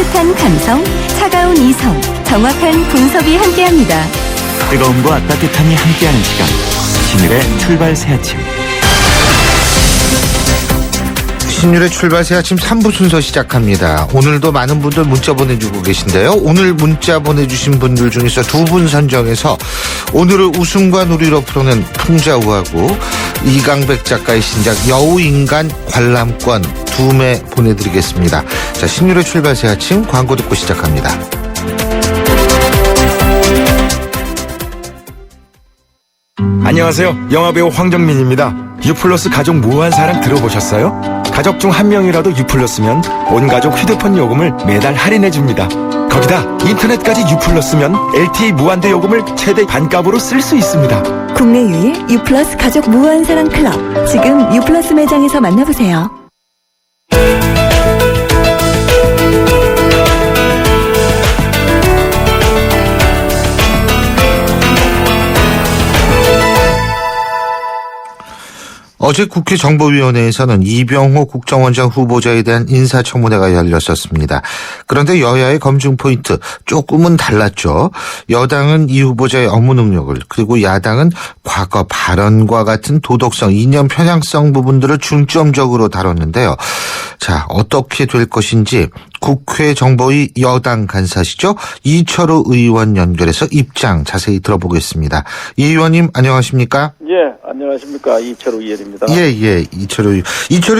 따뜻한 감성, 차가운 이성, 정확한 분석이 함께합니다. 뜨거움과 따뜻함이 함께하는 시간, 신율의 출발 새 아침. 신율의 출발 새 아침 3부 순서 시작합니다. 오늘도 많은 분들 문자 보내주고 계신데요. 오늘 문자 보내주신 분들 중에서 두 분 선정해서 오늘을 웃음과 놀이로 풀어낸 풍자우하고 이강백 작가의 신작 여우인간 관람권 2매 보내드리겠습니다. 자, 신율의 출발 새 아침 광고 듣고 시작합니다. 안녕하세요. 영화배우 황정민입니다. 유플러스 가족 무한 사랑 들어보셨어요? 가족 중 한 명이라도 유플러스면 온 가족 휴대폰 요금을 매달 할인해줍니다. 거기다 인터넷까지 유플러스면 LTE 무한대 요금을 최대 반값으로 쓸 수 있습니다. 국내 유일 유플러스 가족 무한사랑 클럽. 지금 유플러스 매장에서 만나보세요. 어제 국회 정보위원회에서는 이병호 국정원장 후보자에 대한 인사청문회가 열렸었습니다. 그런데 여야의 검증 포인트 조금은 달랐죠. 여당은 이 후보자의 업무 능력을, 그리고 야당은 과거 발언과 같은 도덕성, 이념 편향성 부분들을 중점적으로 다뤘는데요. 자, 어떻게 될 것인지 국회 정보위 여당 간사시죠? 이철우 의원 연결해서 입장 자세히 들어보겠습니다. 이 의원님 안녕하십니까? 예, 안녕하십니까. 이철우 의원입니다. 예, 이철우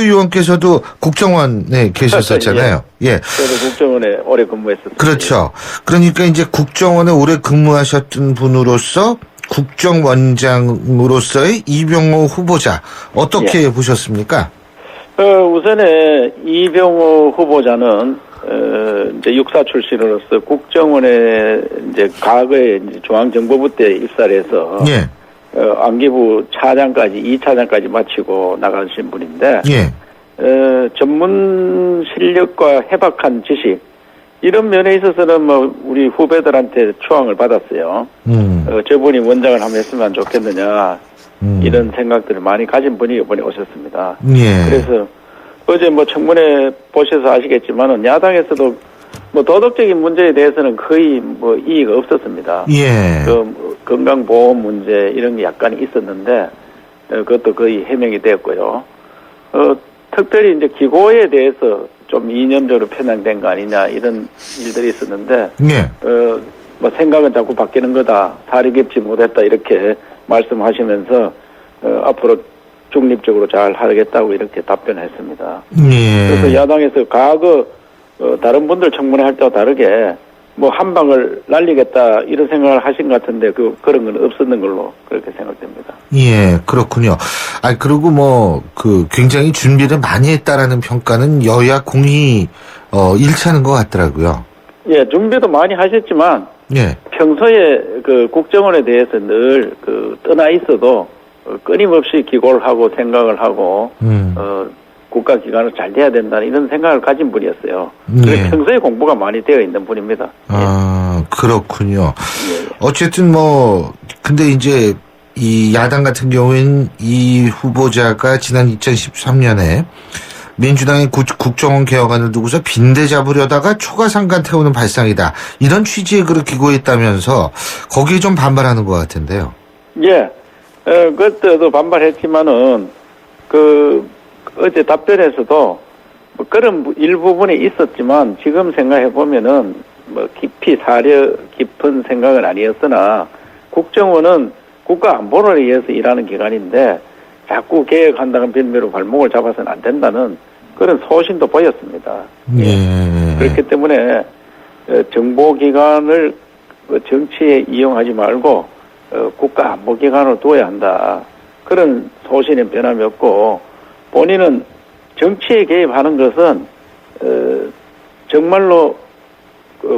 의원께서도 국정원에 계셨었잖아요. 예. 저도 국정원에 오래 근무했었습니다. 그렇죠. 그러니까 이제 국정원에 오래 근무하셨던 분으로서 국정원장으로서의 이병호 후보자 어떻게 보셨습니까? 우선에 이병호 후보자는 이제 육사 출신으로서 국정원에 이제 과거에 이제 중앙정보부 때 입사를 해서 예. 안기부 차장까지 2차장까지 마치고 나가신 분인데 예. 전문 실력과 해박한 지식 이런 면에 있어서는 뭐 우리 후배들한테 추앙을 받았어요. 저분이 원장을 한번 했으면 좋겠느냐 이런 생각들을 많이 가진 분이 이번에 오셨습니다. 예. 그래서 어제 뭐 청문회 보셔서 아시겠지만은 야당에서도 뭐 도덕적인 문제에 대해서는 거의 뭐 이의가 없었습니다. 예. 건강보험 문제 이런 게 약간 있었는데 그것도 거의 해명이 되었고요. 특별히 이제 기고에 대해서 좀 이념적으로 편향된 거 아니냐 이런 일들이 있었는데 예. 뭐 생각은 자꾸 바뀌는 거다. 사리 깊지 못했다 이렇게 말씀하시면서 앞으로 중립적으로 잘 하겠다고 이렇게 답변했습니다. 예. 그래서 야당에서 과거 다른 분들 청문회 할 때와 다르게 뭐 한 방을 날리겠다 이런 생각을 하신 것 같은데 그런 건 없었는 걸로 그렇게 생각됩니다. 예, 그렇군요. 그리고 굉장히 준비를 많이 했다라는 평가는 여야 공히 일치하는 것 같더라고요. 예, 준비도 많이 하셨지만 예. 평소에 그 국정원에 대해서 늘 떠나 있어도 끊임없이 기고를 하고 생각을 하고 국가기관을 잘 돼야 된다는 이런 생각을 가진 분이었어요. 그래서 예. 평소에 공부가 많이 되어 있는 분입니다. 아, 그렇군요. 예. 어쨌든 근데 이제 이 야당 같은 경우에는 이 후보자가 지난 2013년에 민주당의 국정원 개혁안을 두고서 빈대 잡으려다가 초과상관 태우는 발상이다. 이런 취지의 글을 기고했다면서 거기에 좀 반발하는 것 같은데요. 예. 그때도 반발했지만은 어제 답변에서도 뭐 그런 일부분이 있었지만 지금 생각해 보면은 뭐 깊이 사려 깊은 생각은 아니었으나 국정원은 국가 안보를 위해서 일하는 기관인데 자꾸 개혁한다는 빌미로 발목을 잡아서는 안 된다는 그런 소신도 보였습니다. 예. 그렇기 때문에 정보기관을 정치에 이용하지 말고 국가 안보기관으로 두어야 한다. 그런 소신의 변함이 없고 본인은 정치에 개입하는 것은 정말로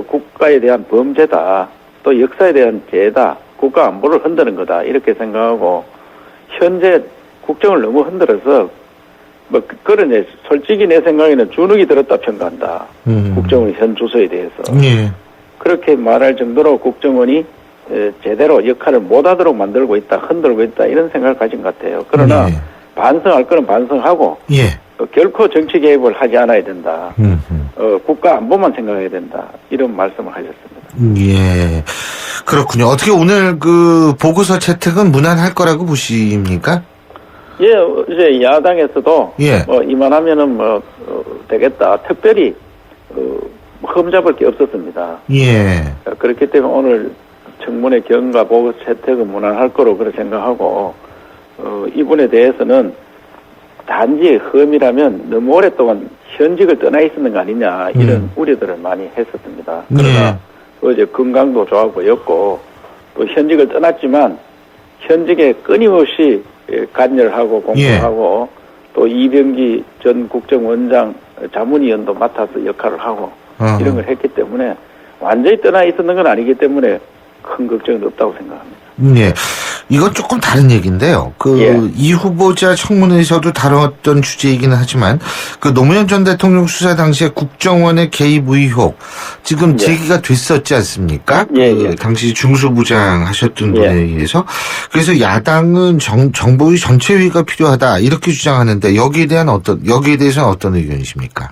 국가에 대한 범죄다. 또 역사에 대한 죄다. 국가 안보를 흔드는 거다. 이렇게 생각하고 현재 국정을 너무 흔들어서 그러네. 솔직히 내 생각에는 주눅이 들었다 평가한다. 국정원의 현 주소에 대해서. 예. 그렇게 말할 정도로 국정원이 제대로 역할을 못하도록 만들고 있다. 흔들고 있다. 이런 생각을 가진 것 같아요. 그러나 반성할 거는 반성하고 예. 결코 정치 개입을 하지 않아야 된다. 국가 안보만 생각해야 된다. 이런 말씀을 하셨습니다. 예. 그렇군요. 어떻게 오늘 그 보고서 채택은 무난할 거라고 보십니까? 예, 이제 야당에서도 예. 이만하면은 되겠다. 특별히 흠잡을 게 없었습니다. 예. 그렇기 때문에 오늘 청문회 경과 보고서 채택은 무난할 거로 그렇게 생각하고 이분에 대해서는 단지 흠이라면 너무 오랫동안 현직을 떠나 있었는 거 아니냐 이런 우려들을 많이 했었습니다. 그러나 어제 건강도 좋아 보였고 또 현직을 떠났지만 현직에 끊임없이 관여하고 공부하고 또 이병기 전 국정원장 자문위원도 맡아서 역할을 하고 이런 걸 했기 때문에 완전히 떠나 있었는 건 아니기 때문에 큰 걱정은 없다고 생각합니다. 예. 이건 조금 다른 얘기인데요. 이 후보자 청문회에서도 다뤘던 주제이기는 하지만 그 노무현 전 대통령 수사 당시에 국정원의 개입 의혹 지금 제기가 됐었지 않습니까? 당시 중수부장 하셨던 분에 의해서. 그래서 야당은 정보위 전체회의가 필요하다 이렇게 주장하는데 여기에 대해서는 어떤 의견이십니까?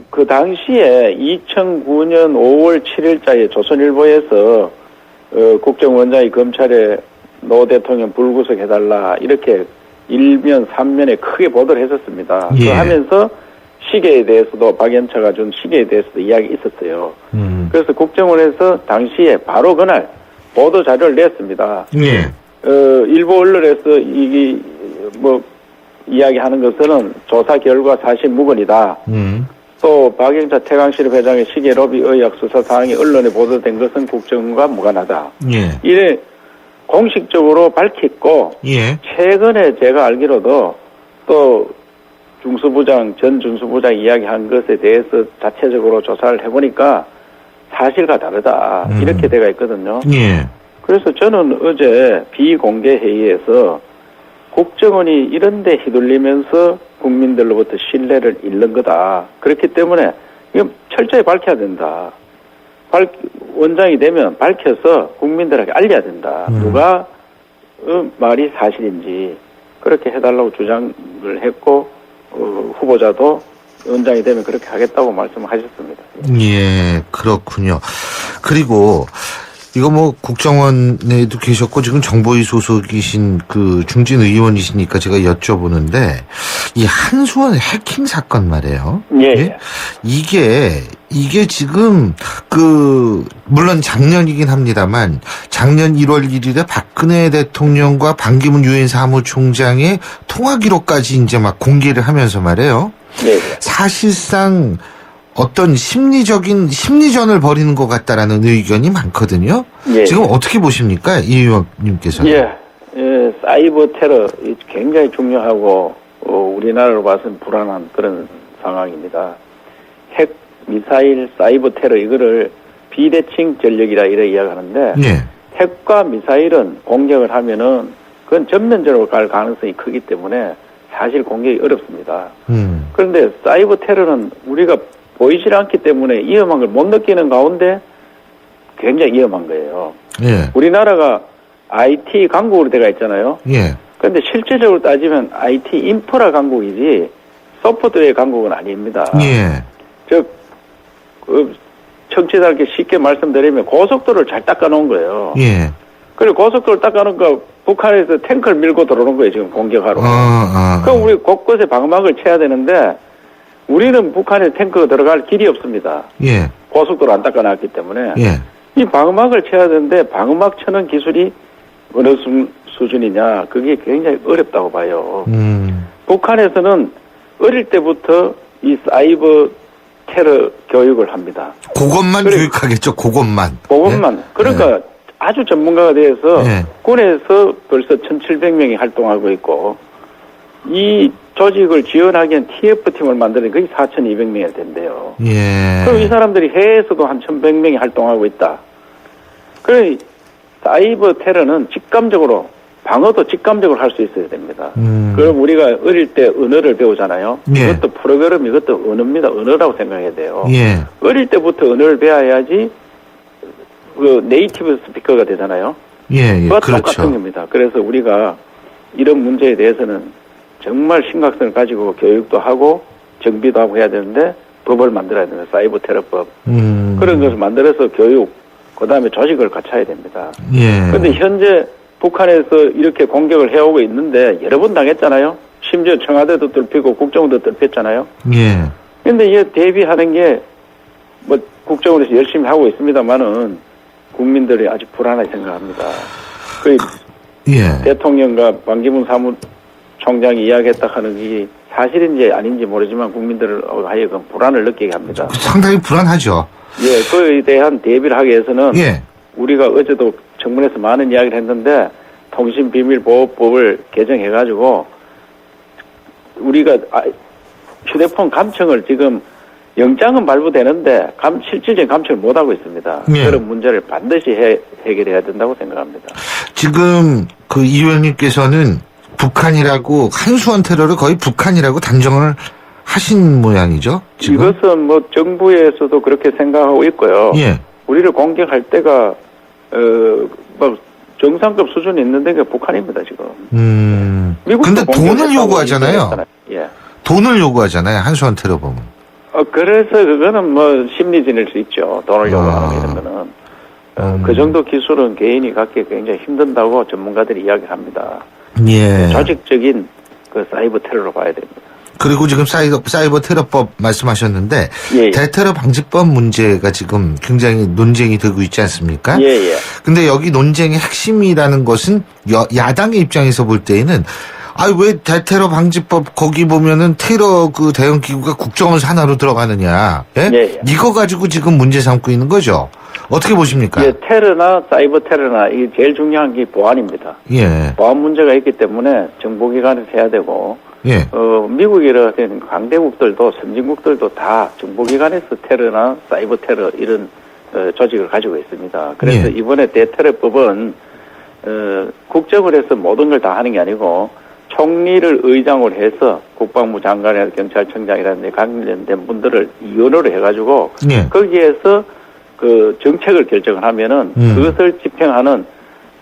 그 당시에 2009년 5월 7일자에 조선일보에서 국정원장이 검찰에 노 대통령 불구속해달라 이렇게 1면 3면에 크게 보도를 했었습니다. 그 하면서 시계에 대해서도 박연차가 준 시계에 대해서도 이야기 있었어요. 그래서 국정원에서 당시에 바로 그날 보도 자료를 냈습니다. 일부 언론에서 이게 이야기하는 것은 조사 결과 사실 무근이다. 또 박영차 태광실 회장의 시계 로비 의혹 수사 사항이 언론에 보도된 것은 국정과 무관하다. 이래 공식적으로 밝혔고 최근에 제가 알기로도 또 전 중수부장 이야기한 것에 대해서 자체적으로 조사를 해보니까 사실과 다르다. 이렇게 돼가 있거든요. 그래서 저는 어제 비공개 회의에서 국정원이 이런 데 휘둘리면서 국민들로부터 신뢰를 잃는 거다. 그렇기 때문에 이거 철저히 밝혀야 된다. 원장이 되면 밝혀서 국민들에게 알려야 된다. 누가 말이 사실인지 그렇게 해달라고 주장을 했고 후보자도 원장이 되면 그렇게 하겠다고 말씀하셨습니다. 예, 그렇군요. 그리고 이거 국정원에도 계셨고 지금 정보위 소속이신 그 중진 의원이시니까 제가 여쭤보는데 이 한수원 해킹 사건 말이에요. 이게 지금 물론 작년이긴 합니다만 작년 1월 1일에 박근혜 대통령과 반기문 유엔 사무총장의 통화 기록까지 이제 막 공개를 하면서 말이에요. 사실상 어떤 심리전을 벌이는 것 같다라는 의견이 많거든요. 지금 어떻게 보십니까? 이 의원님께서는. 사이버 테러 굉장히 중요하고 우리나라로 봐서는 불안한 그런 상황입니다. 핵, 미사일, 사이버 테러 이거를 비대칭 전력이라 이래 이야기하는데 핵과 미사일은 공격을 하면은 그건 전면적으로 갈 가능성이 크기 때문에 사실 공격이 어렵습니다. 그런데 사이버 테러는 우리가 보이질 않기 때문에 위험한 걸 못 느끼는 가운데 굉장히 위험한 거예요. 우리나라가 IT 강국으로 돼가 있잖아요. 그런데 실질적으로 따지면 IT 인프라 강국이지 소프트웨어 강국은 아닙니다. 즉 청취자들께 쉽게 말씀드리면 고속도로를 잘 닦아놓은 거예요. 그리고 고속도로를 닦아놓으니까 북한에서 탱크를 밀고 들어오는 거예요. 지금 공격하러. 그럼 우리 곳곳에 방막을 쳐야 되는데 우리는 북한에 탱크가 들어갈 길이 없습니다. 고속도로 안 닦아놨기 때문에. 이 방막을 쳐야 되는데 방막 쳐는 기술이 어느 수준이냐 그게 굉장히 어렵다고 봐요. 북한에서는 어릴 때부터 이 사이버 테러 교육을 합니다. 그것만 교육하겠죠. 그것만. 그러니까 아주 전문가가 돼서 군에서 벌써 1,700명이 활동하고 있고 이 조직을 지원하기엔 TF팀을 만드는 그게 4,200명이 된대요. 그럼 이 사람들이 해외에서도 한 1,100명이 활동하고 있다. 그래 사이버 테러는 직감적으로 방어도 직감적으로 할 수 있어야 됩니다. 그럼 우리가 어릴 때 언어를 배우잖아요. 이것도 프로그램, 이것도 언어입니다. 언어라고 생각해야 돼요. 어릴 때부터 언어를 배워야지 그 네이티브 스피커가 되잖아요. 그것도 똑같은 겁니다. 그래서 우리가 이런 문제에 대해서는 정말 심각성을 가지고 교육도 하고 정비도 하고 해야 되는데 법을 만들어야 됩니다. 사이버 테러법. 음. 그런 것을 만들어서 교육, 그 다음에 조직을 갖춰야 됩니다. 예. 그런데 현재 북한에서 이렇게 공격을 해오고 있는데 여러 번 당했잖아요. 심지어 청와대도 뚫히고 국정원도 뚫혔잖아요. 예. 그런데 이에 대비하는 게 뭐 국정원에서 열심히 하고 있습니다만은 국민들이 아주 불안하게 생각합니다. 그 예. 대통령과 반기문 사무총장이 이야기했다 하는 게 사실인지 아닌지 모르지만 국민들을 하여금 불안을 느끼게 합니다. 상당히 불안하죠. 예, 그에 대한 대비를 하기 위해서는 예. 우리가 어제도 청문회에서 많은 이야기를 했는데 통신비밀보호법을 개정해가지고 우리가 휴대폰 감청을 지금 영장은 발부되는데 실질적인 감청을 못하고 있습니다. 예. 그런 문제를 반드시 해결해야 된다고 생각합니다. 지금 그 이 의원님께서는 북한이라고 한수원 테러를 거의 북한이라고 단정을 하신 모양이죠. 지금. 이것은 뭐 정부에서도 그렇게 생각하고 있고요. 예. 우리를 공격할 때가 뭐 정상급 수준이 있는데 그게 북한입니다 지금. 미국도 근데 돈을 공격했다고 요구하잖아요. 인정했잖아요. 예. 돈을 요구하잖아요. 한수원 테러범은. 그래서 그거는 뭐 심리전일 수 있죠. 돈을 요구하는 게 이런 거는. 그 정도 기술은 개인이 갖기 굉장히 힘든다고 전문가들이 이야기를 합니다. 예. 조직적인 그 사이버 테러로 봐야 됩니다. 그리고 지금 사이버 테러법 말씀하셨는데 예. 대테러 방지법 문제가 지금 굉장히 논쟁이 되고 있지 않습니까? 예. 근데 여기 논쟁의 핵심이라는 것은 야당의 입장에서 볼 때에는 왜 대테러 방지법 거기 보면은 테러 그 대응 기구가 국정원 산하로 들어가느냐? 예? 예. 이거 가지고 지금 문제 삼고 있는 거죠. 어떻게 보십니까? 예, 테러나 사이버 테러나 이게 제일 중요한 게 보안입니다. 예. 보안 문제가 있기 때문에 정보기관에서 해야 되고 예. 미국이라든 강대국들도 선진국들도 다 정보기관에서 테러나 사이버 테러 이런 조직을 가지고 있습니다. 그래서 예. 이번에 대테러법은 국정을 해서 모든 걸 다 하는 게 아니고 총리를 의장으로 해서 국방부 장관이나 경찰청장이라든지 관련된 분들을 위원으로 해가지고 예. 거기에서 그 정책을 결정을 하면은 그것을 집행하는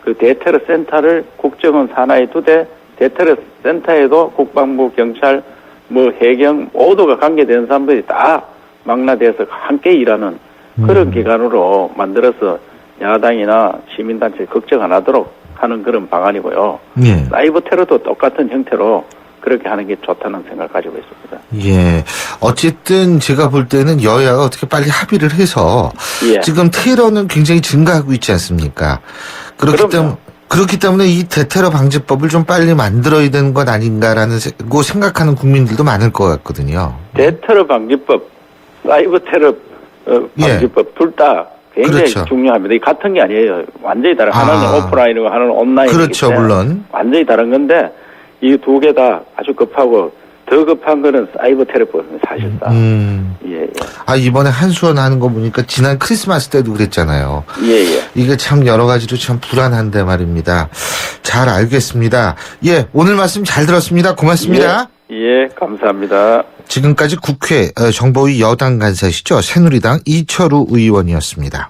그 대테러 센터를 국정원 산하에 두되 대테러 센터에도 국방부, 경찰, 뭐 해경 모두가 관계되는 사람들이 다 망라돼서 함께 일하는 그런 기관으로 만들어서 야당이나 시민단체 걱정 안 하도록 하는 그런 방안이고요. 예. 사이버 테러도 똑같은 형태로 그렇게 하는 게 좋다는 생각을 가지고 있습니다. 예. 어쨌든 제가 볼 때는 여야가 어떻게 빨리 합의를 해서 예. 지금 테러는 굉장히 증가하고 있지 않습니까? 그렇기 때문에 이 대테러 방지법을 좀 빨리 만들어야 되는 것 아닌가라는 생각하는 국민들도 많을 것 같거든요. 대테러 방지법, 사이버 테러 방지법 둘 다 굉장히 그렇죠. 중요합니다. 이 같은 게 아니에요. 완전히 다른 하나는 오프라인이고 하나는 온라인이기 그렇죠, 때문에 물론. 완전히 다른 건데 이 두 개 다 아주 급하고 더 급한 거는 사이버 테러법입니다. 사실상. 예. 이번에 한수원 하는 거 보니까 지난 크리스마스 때도 그랬잖아요. 예. 이게 참 여러 가지로 참 불안한데 말입니다. 잘 알겠습니다. 예, 오늘 말씀 잘 들었습니다. 고맙습니다. 예, 감사합니다. 지금까지 국회 정보위 여당 간사시죠. 새누리당 이철우 의원이었습니다.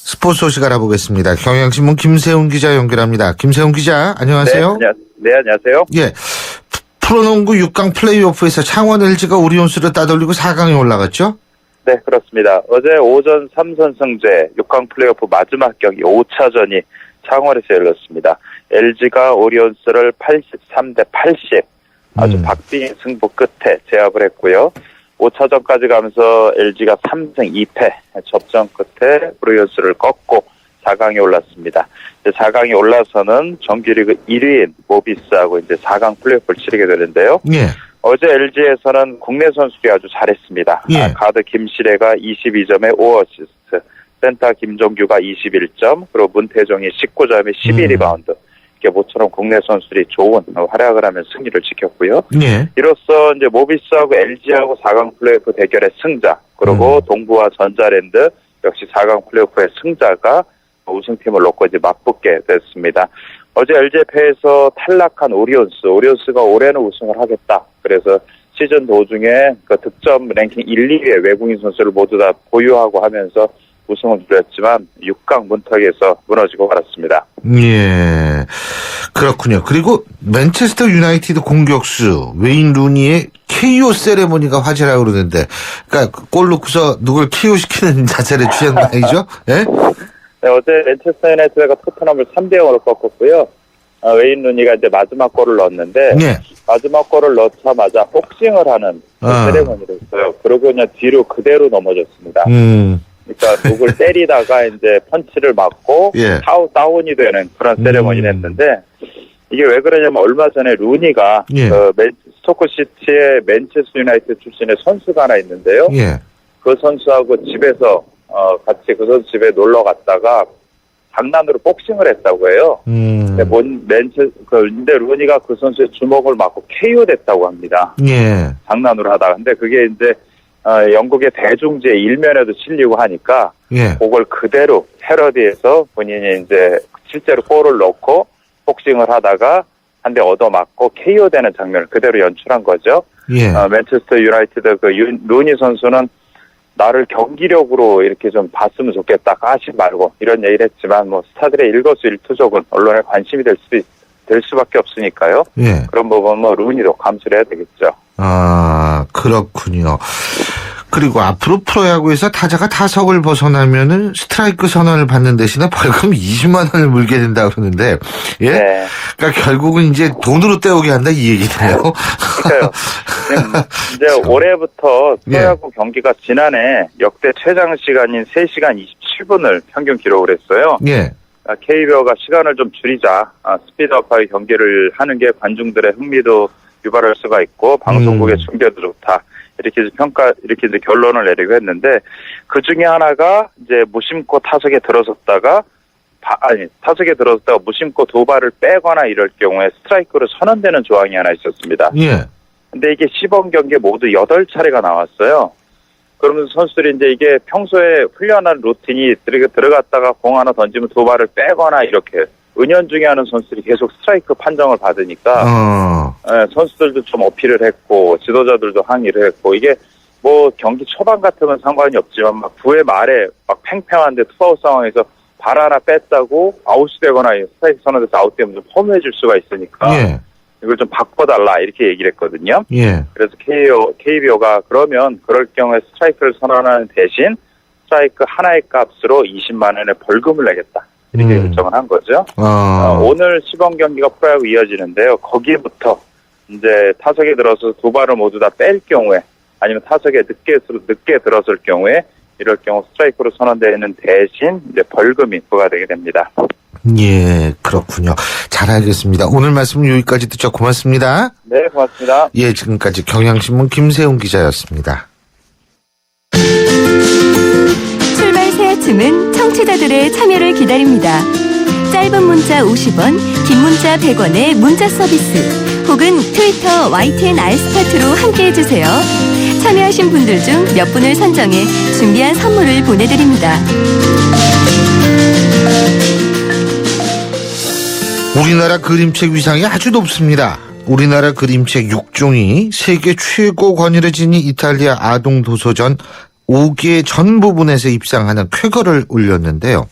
스포츠 소식 알아보겠습니다. 경향신문 김세훈 기자 연결합니다. 김세훈 기자, 안녕하세요. 네, 안녕하세요. 예, 프로농구 6강 플레이오프에서 창원 LG가 오리온스를 따돌리고 4강에 올라갔죠? 네, 그렇습니다. 어제 오전 3선승제 6강 플레이오프 마지막 경기 5차전이 창원에서 열렸습니다. LG가 오리온스를 83대 80 아주 박빙의 승부 끝에 제압을 했고요. 5차전까지 가면서 LG가 3승 2패 접전 끝에 오리온스를 꺾고 4강에 올랐습니다. 4강에 올라서는 정규리그 1위인 모비스하고 이제 4강 플레이오프를 치르게 되는데요. 예. 어제 LG에서는 국내 선수들이 아주 잘했습니다. 예. 가드 김시래가 22점에 5어시스트, 센터 김종규가 21점, 그리고 문태종이 19점에 12리바운드. 이렇게 모처럼 국내 선수들이 좋은 활약을 하면 승리를 지켰고요. 예. 이로써 이제 모비스하고 LG하고 4강 플레이오프 대결의 승자, 그리고 동부와 전자랜드 역시 4강 플레이오프의 승자가 우승팀을 놓고 이제 맞붙게 됐습니다. 어제 LG의 패에서 탈락한 오리온스가 올해는 우승을 하겠다. 그래서 시즌 도중에 그 득점 랭킹 1, 2위의 외국인 선수를 모두 다 보유하고 하면서 우승을 누렸지만 6강 문턱에서 무너지고 말았습니다. 예. 그렇군요. 그리고 맨체스터 유나이티드 공격수 웨인 루니의 KO 세레모니가 화제라고 그러는데, 그러니까 골 넣고서 누굴 KO 시키는 자세를 취한 거 아니죠? 예? 네, 어제 맨체스터 유나이티드가 토트넘을 3대0으로 꺾었고요. 웨인 루니가 이제 마지막 골을 넣었는데, 예. 마지막 골을 넣자마자 복싱을 하는 세레머니를 했어요. 그러고 그냥 뒤로 그대로 넘어졌습니다. 그러니까 누굴 때리다가 이제 펀치를 맞고 예. 다운이 되는 그런 세레머니를 했는데, 이게 왜 그러냐면 얼마 전에 루니가 예. 스토크시티의 맨체스터 유나이티드 출신의 선수가 하나 있는데요. 예. 그 선수하고 집에서 같이 그 선수 집에 놀러 갔다가 장난으로 복싱을 했다고 해요. 근데 루니가 그 선수의 주먹을 맞고 KO 됐다고 합니다. 예. 장난으로 하다가. 근데 그게 이제 영국의 대중지의 일면에도 실리고 하니까 예. 그걸 그대로 패러디해서 본인이 이제 실제로 골을 넣고 복싱을 하다가 한 대 얻어맞고 KO 되는 장면을 그대로 연출한 거죠. 예. 맨체스터 유나이티드 루니 선수는 나를 경기력으로 이렇게 좀 봤으면 좋겠다. 하지 말고 이런 얘기를 했지만 뭐 스타들의 일거수일투족은 언론에 관심이 될 수밖에 없으니까요. 예. 그런 부분 뭐 루니도 감수를 해야 되겠죠. 아, 그렇군요. 그리고 앞으로 프로야구에서 타자가 타석을 벗어나면은 스트라이크 선언을 받는 대신에 벌금 20만 원을 물게 된다 그러는데, 예? 네. 그러니까 결국은 이제 돈으로 때우게 한다 이 얘기네요. 그러니까요. 이제 올해부터 프로야구 경기가 지난해 역대 최장 시간인 3시간 27분을 평균 기록을 했어요. 예. KBO가 시간을 좀 줄이자 스피드업하게 경기를 하는 게 관중들의 흥미도 유발할 수가 있고 방송국의 중계도 좋다. 이렇게 이제 결론을 내리고 했는데, 그 중에 하나가 이제 무심코 타석에 들어섰다가 무심코 도발을 빼거나 이럴 경우에 스트라이크로 선언되는 조항이 하나 있었습니다. 예. 근데 이게 시범 경기 모두 8차례가 나왔어요. 그러면서 선수들이 이제 이게 평소에 훈련한 루틴이 들어갔다가 공 하나 던지면 도발을 빼거나 이렇게 은연중에 하는 선수들이 계속 스트라이크 판정을 받으니까 선수들도 좀 어필을 했고 지도자들도 항의를 했고, 이게 뭐 경기 초반 같으면 상관이 없지만 막 9회 말에 막 팽팽한데 투아웃 상황에서 발 하나 뺐다고 아웃이 되거나 스트라이크 선언돼서 아웃되면 좀 허무해질 수가 있으니까 예. 이걸 좀 바꿔달라 이렇게 얘기를 했거든요. 예. 그래서 KBO가 그러면 그럴 경우에 스트라이크를 선언하는 대신 스트라이크 하나의 값으로 20만 원의 벌금을 내겠다. 이렇게 결정을 한 거죠. 오늘 시범 경기가 프로야구 이어지는데요. 거기부터 이제 타석에 들어서 두 발을 모두 다 뺄 경우에, 아니면 타석에 늦게 들어설 경우에, 이럴 경우 스트라이크로 선언되는 대신 이제 벌금이 부과되게 됩니다. 예, 그렇군요. 잘 알겠습니다. 오늘 말씀 여기까지 듣죠. 고맙습니다. 네, 고맙습니다. 예, 지금까지 경향신문 김세훈 기자였습니다. 출발 새 아침은 청취자들의 참여를 기다립니다. 짧은 문자 50원, 긴 문자 100원의 문자 서비스 혹은 트위터 YTN 알스타트로 함께해 주세요. 참여하신 분들 중 몇 분을 선정해 준비한 선물을 보내드립니다. 우리나라 그림책 위상이 아주 높습니다. 우리나라 그림책 6종이 세계 최고 권위를 이탈리아 아동 도서전 5개 전 부분에서 입상하는 쾌거를 올렸는데요.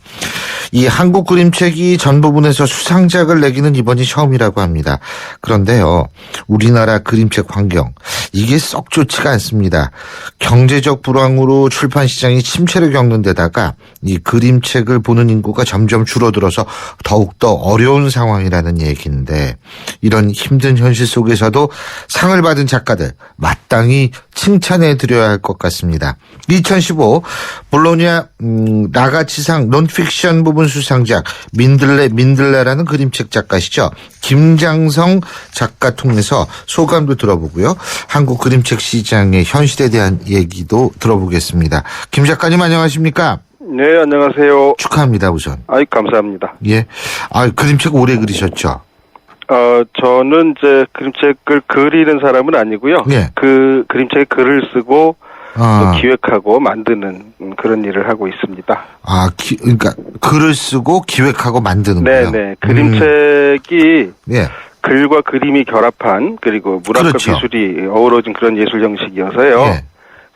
이 한국 그림책이 전 부분에서 수상작을 내기는 이번이 처음이라고 합니다. 그런데요, 우리나라 그림책 환경, 이게 썩 좋지가 않습니다. 경제적 불황으로 출판 시장이 침체를 겪는 데다가 이 그림책을 보는 인구가 점점 줄어들어서 더욱더 어려운 상황이라는 얘기인데, 이런 힘든 현실 속에서도 상을 받은 작가들 마땅히 칭찬해 드려야 할 것 같습니다. 2015 볼로냐 라가치상 논픽션 부분 수상작 민들레라는 그림책 작가시죠. 김장성 작가 통해서 소감도 들어보고요. 한국 그림책 시장의 현실에 대한 얘기도 들어보겠습니다. 김 작가님 안녕하십니까? 네, 안녕하세요. 축하합니다, 우선. 아이, 감사합니다. 예. 그림책 오래 그리셨죠? 저는 이제 그림책을 그리는 사람은 아니고요. 예. 그 그림책에 글을 쓰고 또 기획하고 만드는 그런 일을 하고 있습니다. 그러니까 글을 쓰고 기획하고 만드는 거예요? 네네. 그림책이 예. 글과 그림이 결합한, 그리고 문학과 그렇죠. 미술이 어우러진 그런 예술 형식이어서요. 예.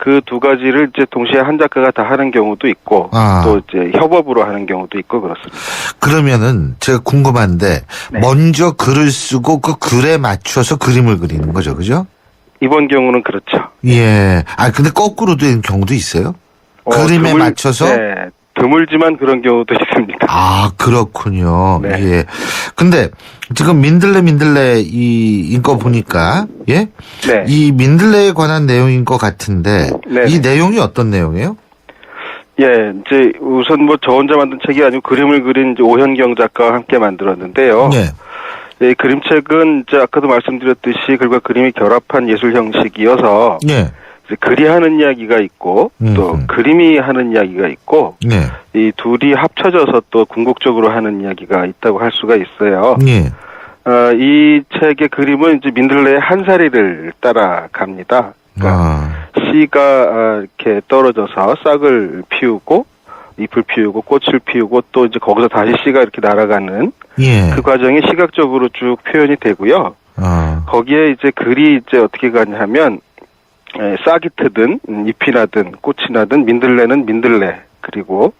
그 두 가지를 이제 동시에 한 작가가 다 하는 경우도 있고 또 이제 협업으로 하는 경우도 있고 그렇습니다. 그러면은 제가 궁금한데 네. 먼저 글을 쓰고 그 글에 맞춰서 그림을 그리는 거죠, 그죠? 이번 경우는 그렇죠. 예. 근데 거꾸로 된 경우도 있어요? 그림에 맞춰서? 네. 드물지만 그런 경우도 있습니다. 그렇군요. 네. 예. 근데 지금 민들레 인 거 보니까, 예? 네. 이 민들레에 관한 내용인 것 같은데, 네. 이 내용이 어떤 내용이에요? 예, 이제 우선 뭐 저 혼자 만든 책이 아니고 그림을 그린 이제 오현경 작가와 함께 만들었는데요. 예. 이 그림책은 이제 아까도 말씀드렸듯이 글과 그림이 결합한 예술 형식이어서 예. 이제 글이 하는 이야기가 있고 또 그림이 하는 이야기가 있고 예. 이 둘이 합쳐져서 또 궁극적으로 하는 이야기가 있다고 할 수가 있어요. 예. 이 책의 그림은 이제 민들레의 한 사리를 따라갑니다. 그러니까 씨가 이렇게 떨어져서 싹을 피우고 잎을 피우고 꽃을 피우고 또 이제 거기서 다시 씨가 이렇게 날아가는 예. 그 과정이 시각적으로 쭉 표현이 되고요. 거기에 이제 글이 이제 어떻게 가냐 하면 싹이 트든 잎이 나든 꽃이 나든 민들레는 민들레 그리고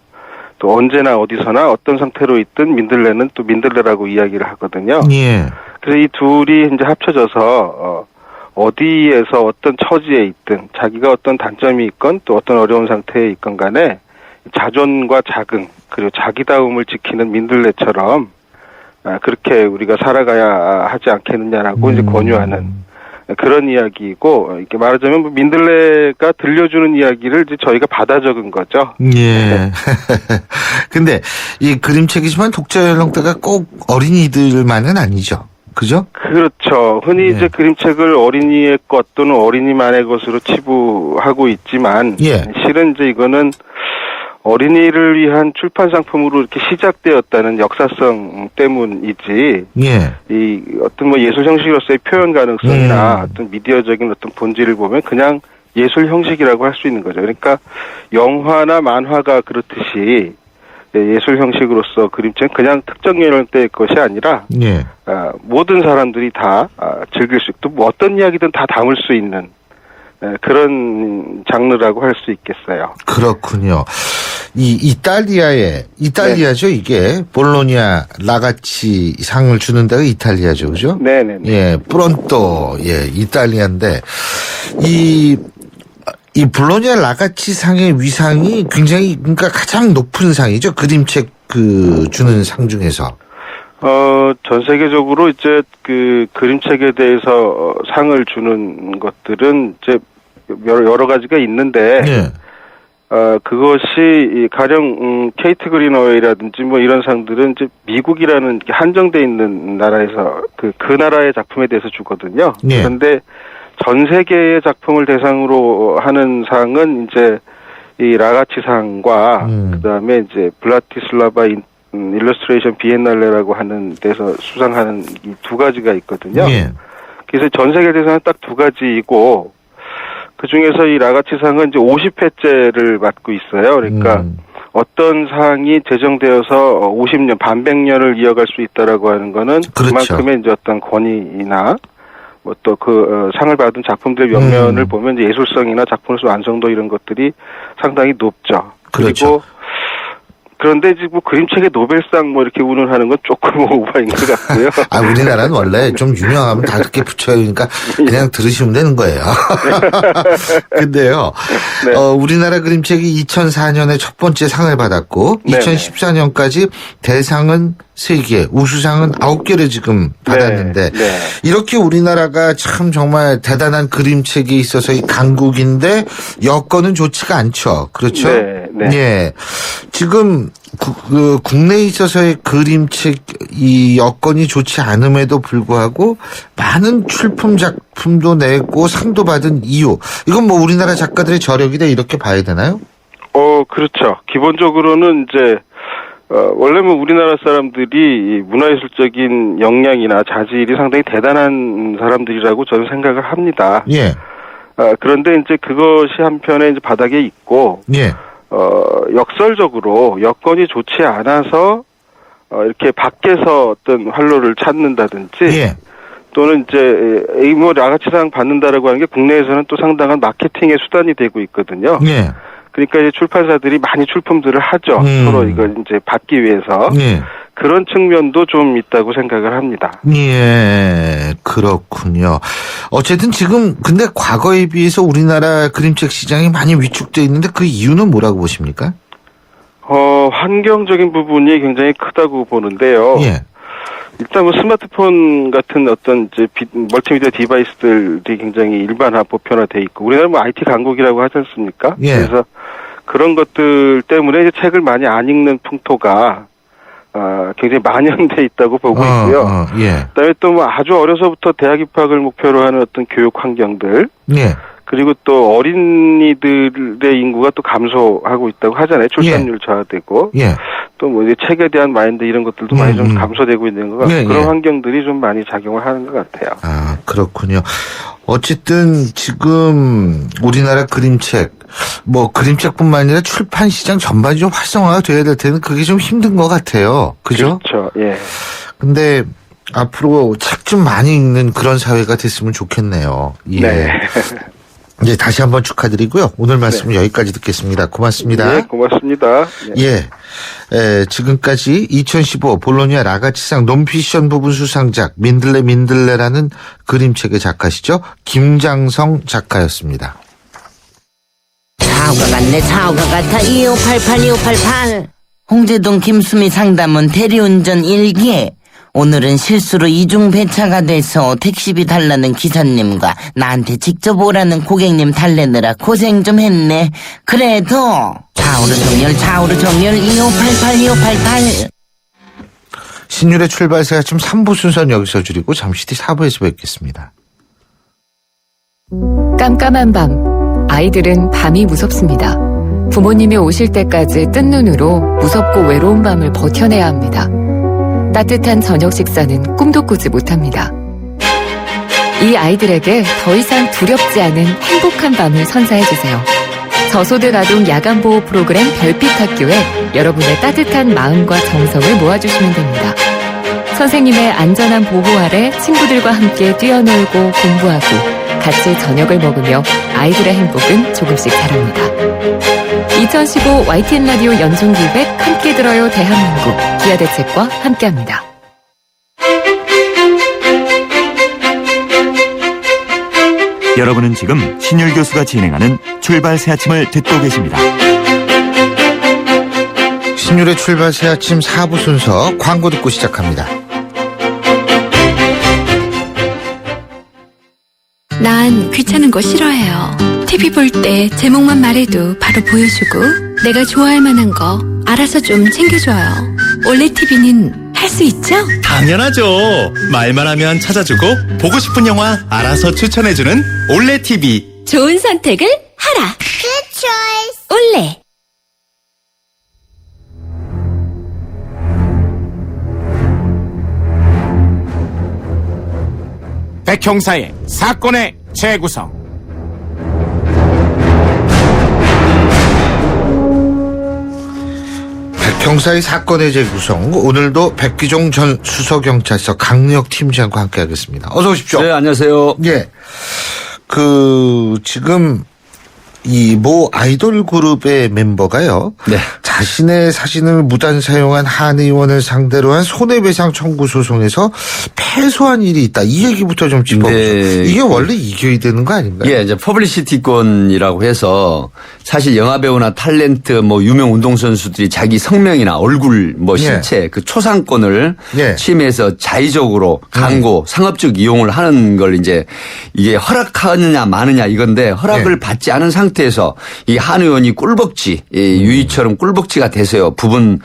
또 언제나 어디서나 어떤 상태로 있든 민들레는 또 민들레라고 이야기를 하거든요. 예. 그래서 이 둘이 이제 합쳐져서 어디에서 어떤 처지에 있든 자기가 어떤 단점이 있건 또 어떤 어려운 상태에 있건 간에 자존과 자긍 그리고 자기다움을 지키는 민들레처럼 그렇게 우리가 살아가야 하지 않겠느냐라고 이제 권유하는 그런 이야기이고 이렇게 말하자면 민들레가 들려주는 이야기를 이제 저희가 받아 적은 거죠. 예. 근데 이 그림책이지만 독자 연령대가 꼭 어린이들만은 아니죠. 그죠? 그렇죠. 흔히 이제 그림책을 어린이의 것 또는 어린이만의 것으로 치부하고 있지만 실은 이제 이거는 어린이를 위한 출판 상품으로 이렇게 시작되었다는 역사성 때문이지. 이 어떤 뭐 예술 형식으로서의 표현 가능성이나 어떤 미디어적인 어떤 본질을 보면 그냥 예술 형식이라고 할 수 있는 거죠. 그러니까 영화나 만화가 그렇듯이 예술 형식으로서 그림책은 그냥 특정 연령대의 것이 아니라 모든 사람들이 다 즐길 수 있고 뭐 어떤 이야기든 다 담을 수 있는 그런 장르라고 할 수 있겠어요. 그렇군요. 이 이탈리아죠 이게 볼로냐 라가치 상을 주는 데가 이탈리아죠, 그죠? 네네. 예, 프론토 이탈리아인데 이 볼로냐 라가치 상의 위상이 굉장히 그러니까 가장 높은 상이죠. 그림책 주는 상 중에서. 전 세계적으로 이제 그 그림책에 대해서 상을 주는 것들은 이제 여러 가지가 있는데 그것이 가령 케이트 그린어웨이라든지 뭐 이런 상들은 이제 미국이라는 한정돼 있는 나라에서 그 나라의 작품에 대해서 주거든요. 그런데 전 세계의 작품을 대상으로 하는 상은 이제 이 라가치 상과 그다음에 이제 브라티슬라바 일러스트레이션 비엔날레라고 하는 데서 수상하는 이 두 가지가 있거든요. 그래서 전 세계 대상은 딱 두 가지이고 그 중에서 이 라가치 상은 이제 50회째를 맡고 있어요. 그러니까 어떤 상이 제정되어서 50년, 반백년을 이어갈 수 있다라고 하는 거는 그만큼의 이제 어떤 권위나 뭐 또 상을 받은 작품들의 면면을 보면 이제 예술성이나 작품으로서 완성도 이런 것들이 상당히 높죠. 그리고 그런데 이제 뭐 그림책의 노벨상 뭐 이렇게 운운하는 건 조금 오바인 것 같고요. 우리나라는 원래 좀 유명하면 다 그렇게 붙여요. 그러니까 그냥 들으시면 되는 거예요. 근데요, 우리나라 그림책이 2004년에 첫 번째 상을 받았고, 2014년까지 대상은 3개, 우수상은 9개를 지금 받았는데, 이렇게 우리나라가 참 정말 대단한 그림책에 있어서의 강국인데, 여건은 좋지가 않죠. 그렇죠? 예. 지금 국내에 있어서의 그림책 이 여건이 좋지 않음에도 불구하고 많은 출품 작품도 내고 상도 받은 이유, 이건 뭐 우리나라 작가들의 저력이다 이렇게 봐야 되나요? 그렇죠. 기본적으로는 이제 원래 뭐 우리나라 사람들이 문화예술적인 역량이나 자질이 상당히 대단한 사람들이라고 저는 생각을 합니다. 그런데 이제 그것이 한편에 이제 바닥에 있고 역설적으로 여건이 좋지 않아서 이렇게 밖에서 어떤 활로를 찾는다든지 또는 이제 뭐 나가치상 받는다라고 하는 게 국내에서는 또 상당한 마케팅의 수단이 되고 있거든요. 예. 그러니까 이제 출판사들이 많이 출품들을 하죠. 서로 이걸 이제 받기 위해서. 예. 그런 측면도 좀 있다고 생각을 합니다. 예, 그렇군요. 어쨌든 지금 근데 과거에 비해서 우리나라 그림책 시장이 많이 위축돼 있는데 그 이유는 뭐라고 보십니까? 환경적인 부분이 굉장히 크다고 보는데요. 예. 일단 뭐 스마트폰 같은 어떤 이제 멀티미디어 디바이스들이 굉장히 일반화 보편화돼 있고 우리나라 뭐 IT 강국이라고 하지 않습니까? 예. 그래서 그런 것들 때문에 이제 책을 많이 안 읽는 풍토가 굉장히 만연돼 있다고 보고 있고요. 예. 그다음에 또 뭐 아주 어려서부터 대학 입학을 목표로 하는 어떤 교육 환경들. 예. 그리고 또 어린이들의 인구가 또 감소하고 있다고 하잖아요. 출산율 저하되고. 예. 또 뭐 이제 책에 대한 마인드 이런 것들도 많이 좀 감소되고 있는 것 같고 예, 그런 예. 환경들이 좀 많이 작용을 하는 것 같아요. 아, 그렇군요. 어쨌든 지금 우리나라 그림책, 뭐 그림책뿐만 아니라 출판 시장 전반이 좀 활성화가 돼야 될 텐데 그게 좀 힘든 것 같아요. 그죠? 그렇죠. 예. 근데 앞으로 책 좀 많이 읽는 그런 사회가 됐으면 좋겠네요. 예. 네. 예, 다시 한번 축하드리고요. 오늘 말씀은 여기까지 듣겠습니다. 고맙습니다. 네, 고맙습니다. 네. 예, 지금까지 2015 볼로냐 라가치상 논피션 부분 수상작 민들레라는 그림책의 작가시죠. 김장성 작가였습니다. 차우가 같네 차우가 같아 2588 홍제동 김수미 상담원 대리운전 1기 오늘은 실수로 이중 배차가 돼서 택시비 달라는 기사님과 나한테 직접 오라는 고객님 달래느라 고생 좀 했네. 그래도 좌우로 정렬 2588 신율의 출발새 아침 3부 순서는 여기서 줄이고 잠시 뒤 4부에서 뵙겠습니다. 깜깜한 밤, 아이들은 밤이 무섭습니다. 부모님이 오실 때까지 뜬 눈으로 무섭고 외로운 밤을 버텨내야 합니다. 따뜻한 저녁 식사는 꿈도 꾸지 못합니다. 이 아이들에게 더 이상 두렵지 않은 행복한 밤을 선사해주세요. 저소득 아동 야간보호 프로그램 별빛 학교에 여러분의 따뜻한 마음과 정성을 모아주시면 됩니다. 선생님의 안전한 보호 아래 친구들과 함께 뛰어놀고 공부하고 같이 저녁을 먹으며 아이들의 행복은 조금씩 자랍니다. 2015 YTN 라디오 연중기획 함께 들어요 대한민국 기아대책과 함께합니다. 여러분은 지금 신율 교수가 진행하는 출발 새 아침을 듣고 계십니다. 신율의 출발새 아침 4부 순서 광고 듣고 시작합니다. 난 귀찮은 거 싫어해요. TV 볼 때 제목만 말해도 바로 보여주고 내가 좋아할 만한 거 알아서 좀 챙겨줘요. 올레 TV는 할 수 있죠? 당연하죠. 말만 하면 찾아주고 보고 싶은 영화 알아서 추천해주는 올레 TV. 좋은 선택을 하라. Good choice. 올레. 백형사의 사건의 재구성. 백형사의 사건의 재구성 오늘도 백기종 전 수서경찰서 강력팀장과 함께하겠습니다. 어서 오십시오. 네, 안녕하세요. 예, 지금 이 모 아이돌 그룹의 멤버가요. 네. 자신의 사진을 무단 사용한 한 의원을 상대로 한 손해배상 청구 소송에서 패소한 일이 있다. 이 얘기부터 좀 짚어보죠. 네. 이게 원래 이겨야 되는 거 아닌가요? 예, 이제 퍼블리시티권이라고 해서 사실 영화배우나 탤런트 뭐 유명 운동선수들이 자기 성명이나 얼굴 뭐 실체 그 초상권을 침해해서 자의적으로 광고 상업적 이용을 하는 걸 이제 이게 허락하느냐 마느냐 이건데 허락을 받지 않은 상태에서 이 한 의원이 꿀벅지 유이처럼 꿀벅지가 돼서요. 부분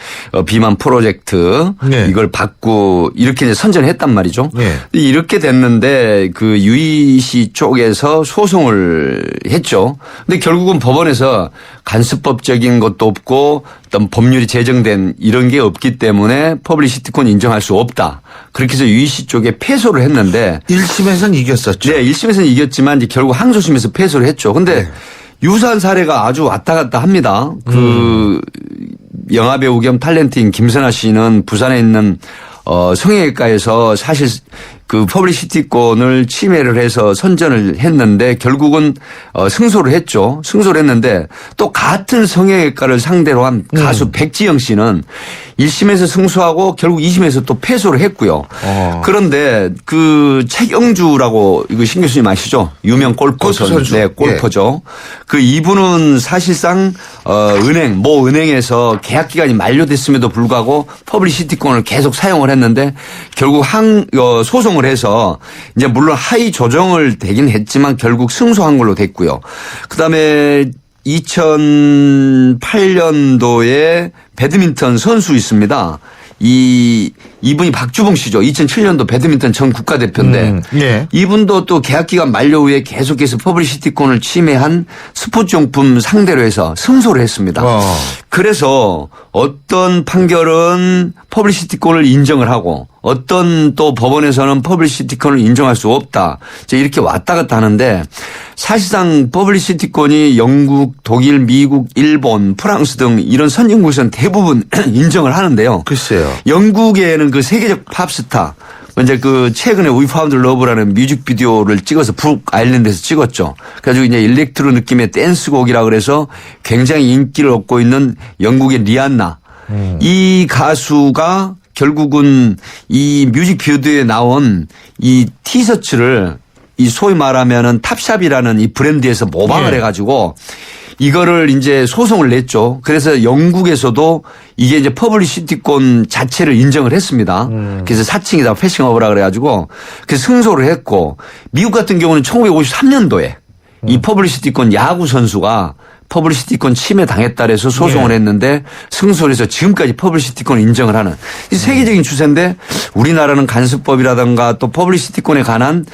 비만 프로젝트 이걸 받고 이렇게 이제 선전했단 말이죠. 이렇게 됐는데 그 유이 씨 쪽에서 소송을 했죠. 근데 결국은 법원에서 간수법적인 것도 없고 어떤 법률이 제정된 이런 게 없기 때문에 퍼블리시티권 인정할 수 없다. 그렇게 해서 유이 씨 쪽에 패소를 했는데 1심에서는 이겼었죠. 네, 1심에서는 이겼지만 이제 결국 항소심에서 패소를 했죠. 근데 유사한 사례가 아주 왔다 갔다 합니다. 그 영화배우 겸 탤런트인 김선아 씨는 부산에 있는 성형외과에서 사실 그 퍼블리시티권을 침해를 해서 선전을 했는데 결국은 승소를 했죠. 승소를 했는데 또 같은 성형외과를 상대로 한 가수 백지영 씨는 1심에서 승소하고 결국 2심에서 또 패소를 했고요. 그런데 그 책영주라고 이거 신 교수님 아시죠? 유명 골퍼 선수. 네, 골퍼죠. 그 이분은 사실상 모 은행에서 계약 기간이 만료됐음에도 불구하고 퍼블리시티권을 계속 사용을 했는데 결국 소송을 해서 이제 물론 하위 조정을 되긴 했지만 결국 승소한 걸로 됐고요. 그다음에 2008년도에 배드민턴 선수 있습니다. 이분이 박주봉 씨죠. 2007년도 배드민턴 전 국가대표인데 예. 이분도 또 계약기간 만료 후에 계속해서 퍼블리시티권을 침해한 스포츠용품 상대로 해서 승소를 했습니다. 그래서 어떤 판결은 퍼블리시티권을 인정을 하고 어떤 또 법원에서는 퍼블리시티권을 인정할 수 없다. 이제 이렇게 왔다 갔다 하는데 사실상 퍼블리시티권이 영국, 독일, 미국, 일본, 프랑스 등 이런 선진국에서는 대부분 인정을 하는데요. 글쎄요. 영국에는 그 세계적 팝스타 이제 그 최근에 We Found Love라는 뮤직비디오를 찍어서 북 아일랜드에서 찍었죠. 그래가지고 이제 일렉트로 느낌의 댄스곡이라 그래서 굉장히 인기를 얻고 있는 영국의 리안나. 이 가수가 결국은 이 뮤직비디오에 나온 이 티셔츠를 이 소위 말하면은 탑샵이라는 이 브랜드에서 모방을 해가지고 이거를 이제 소송을 냈죠. 그래서 영국에서도 이게 이제 퍼블리시티권 자체를 인정을 했습니다. 그래서 사칭이다 패싱어브라 그래가지고 그래서 승소를 했고 미국 같은 경우는 1953년도에 이 퍼블리시티권 야구 선수가 퍼블리시티권 침해 당했다 해서 소송을 했는데 승소를 해서 지금까지 퍼블리시티권 인정을 하는 이 세계적인 추세인데 우리나라는 간수법이라든가 또 퍼블리시티권에 관한